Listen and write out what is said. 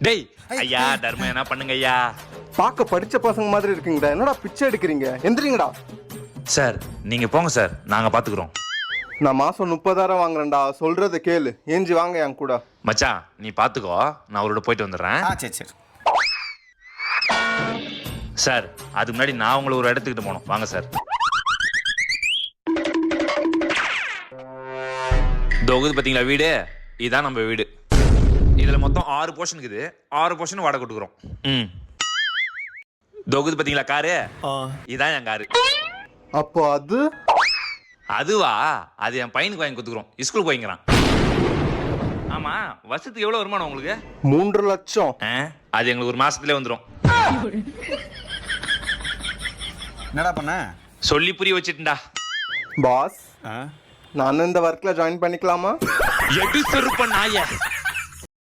டேய் ஐயா தர்மம் என்ன பண்ணுங்க ஐயா. பார்க்க படிச்ச பசங்க மாதிரி இருக்கீங்கடா, என்னடா பிச்சை எடுக்கிறீங்க? எந்திரிங்கடா. சார் நீங்க போங்க சார், நாங்க பாத்துக்கிறோம். நான் மாசம் 30,000 வாங்குறேன்டா, சொல்றத கேளு. ஏஞ்சி வாங்க என் கூட. மச்சான் நீ பாத்துக்கோ, நான் அவரோட போயிட்டு வந்துடுறேன். சரி சரி. சார் அதுக்கு முன்னாடி நான் உங்களை ஒரு இடத்துக்கிட்ட போகணும், வாங்க சார். தொகுது பாத்தீங்களா வீடு, இதான் நம்ம வீடு. இதுல மொத்தம் 6 போர்ஷன் இருக்குது, 6 போர்ஷன் வாடகை கொடுக்குறோம். தொகுது பாத்தீங்களா காரு, இதான் என் காரு. அப்போ அதுவா, அது என் பையனுக்கு வாங்கி கொடுத்துக்கிறோம், ஸ்கூல் போய்க்கிறான். ஆமா வருஷத்துக்கு எவ்வளவு வருமானம் உங்களுக்கு? 3 லட்சம். அது எங்களுக்கு ஒரு மாசத்துலயே வந்துடும். என்னடா பண்ண? சொல்லி புரிய வச்சுட்டா. பாஸ், நான் இந்த ஒர்க்ல ஜாயின் பண்ணிக்கலாமா? எடு செருப்ப நாய.